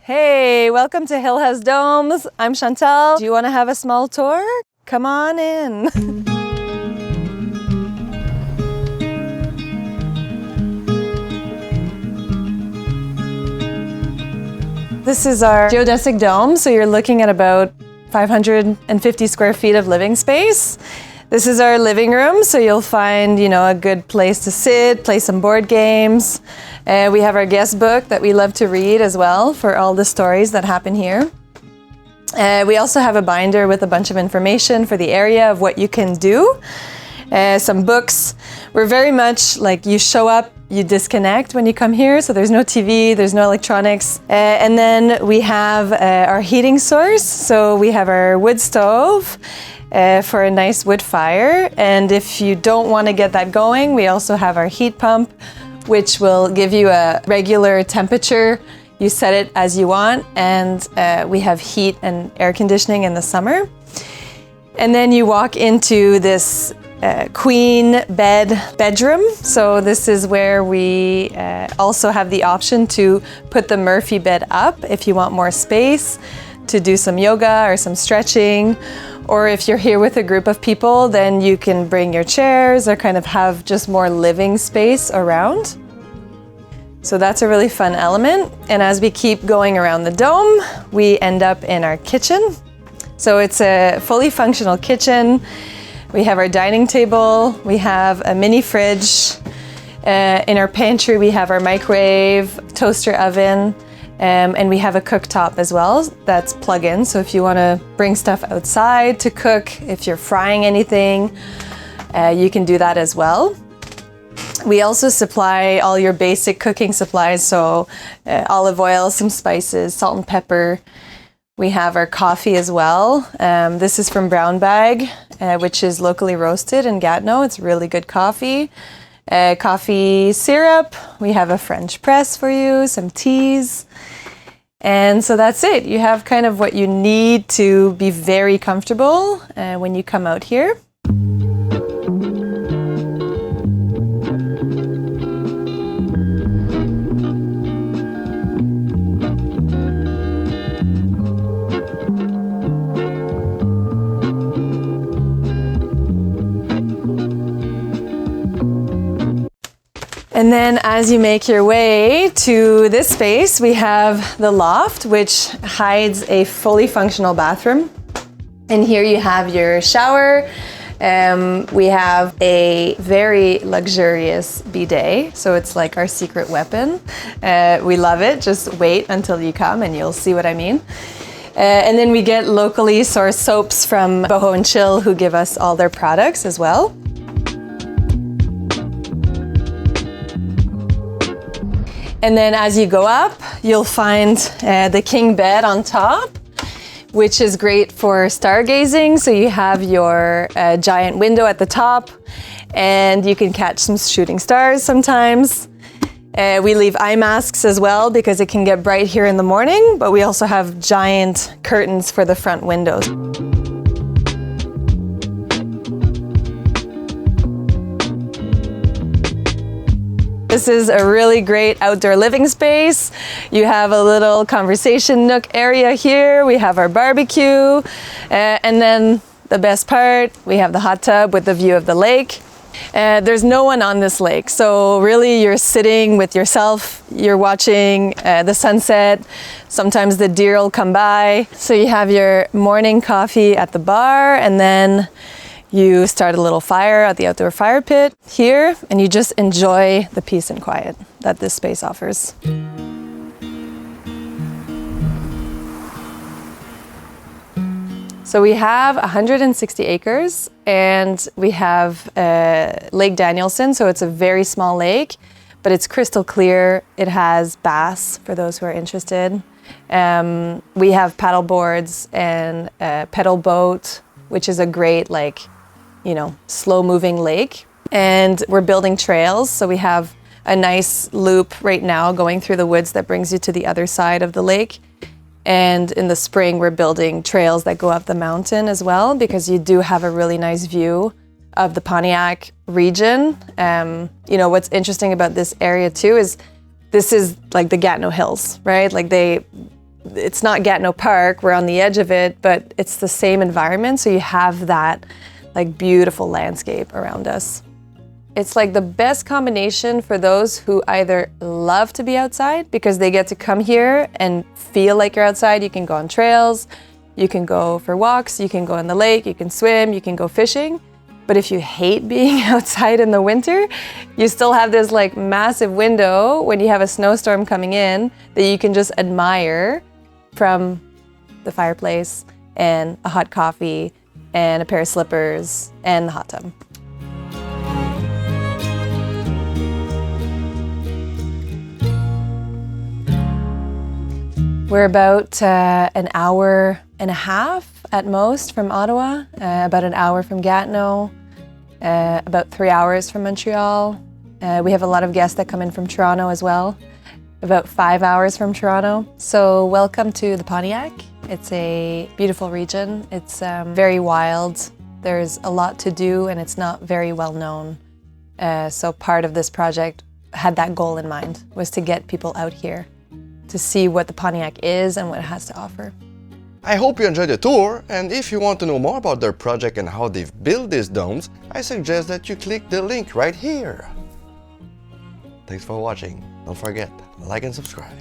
Hey, welcome to Hillhaus Domes. I'm Chantal. Do you want to have a small tour? Come on in. This is our geodesic dome, so you're looking at about 550 square feet of living space. This is our living room, so you'll find, a good place to sit, play some board games. We have our guest book that we love to read as well for all the stories that happen here. We also have a binder with a bunch of information for the area of what you can do. Some books. We're very much like you show up, you disconnect when you come here, so there's no TV, there's no electronics. And then we have our heating source. So we have our wood stove for a nice wood fire. And if you don't want to get that going, we also have our heat pump, which will give you a regular temperature. You set it as you want, and we have heat and air conditioning in the summer. And then you walk into this queen bedroom. So this is where we also have the option to put the Murphy bed up if you want more space to do some yoga or some stretching. Or if you're here with a group of people, then you can bring your chairs or kind of have just more living space around. So that's a really fun element. And as we keep going around the dome, we end up in our kitchen. So it's a fully functional kitchen. We have our dining table, we have a mini fridge. In our pantry, we have our microwave, toaster oven, and we have a cooktop as well that's plug-in. So if you want to bring stuff outside to cook, if you're frying anything, you can do that as well. We also supply all your basic cooking supplies, so olive oil, some spices, salt and pepper. We have our coffee as well. This is from Brown Bag, which is locally roasted in Gatineau. It's really good coffee. Coffee syrup. We have a French press for you, some teas. And so that's it. You have kind of what you need to be very comfortable when you come out here. And then as you make your way to this space, we have the loft, which hides a fully functional bathroom. And here you have your shower. We have a very luxurious bidet, so it's like our secret weapon. We love it. Just wait until you come and you'll see what I mean. And then we get locally sourced soaps from Boho and Chill, who give us all their products as well. And then as you go up, you'll find the king bed on top, which is great for stargazing. So you have your giant window at the top, and you can catch some shooting stars sometimes. We leave eye masks as well because it can get bright here in the morning, but we also have giant curtains for the front windows. This is a really great outdoor living space. You have a little conversation nook area here. We have our barbecue. And then the best part, we have the hot tub with the view of the lake. There's no one on this lake. So really you're sitting with yourself, you're watching the sunset. Sometimes the deer will come by. So you have your morning coffee at the bar, and then you start a little fire at the outdoor fire pit here, and you just enjoy the peace and quiet that this space offers. So we have 160 acres, and we have Lake Danielson, so it's a very small lake, but it's crystal clear. It has bass for those who are interested. We have paddle boards and a pedal boat, which is a great slow moving lake. And we're building trails. So we have a nice loop right now going through the woods that brings you to the other side of the lake. And in the spring, we're building trails that go up the mountain as well, because you do have a really nice view of the Pontiac region. What's interesting about this area too is this is like the Gatineau Hills, right? Like it's not Gatineau Park, we're on the edge of it, but it's the same environment, so you have that like beautiful landscape around us. It's like the best combination for those who either love to be outside because they get to come here and feel like you're outside. You can go on trails, you can go for walks, you can go in the lake, you can swim, you can go fishing. But if you hate being outside in the winter, you still have this like massive window when you have a snowstorm coming in that you can just admire from the fireplace and a hot coffee and a pair of slippers and the hot tub. We're about an hour and a half at most from Ottawa, about an hour from Gatineau, about 3 hours from Montreal. We have a lot of guests that come in from Toronto as well, about 5 hours from Toronto. So welcome to the Pontiac. It's a beautiful region. It's very wild. There's a lot to do and it's not very well known. So part of this project had that goal in mind, was to get people out here to see what the Pontiac is and what it has to offer. I hope you enjoyed the tour, and if you want to know more about their project and how they've built these domes, I suggest that you click the link right here. Thanks for watching. Don't forget, like and subscribe.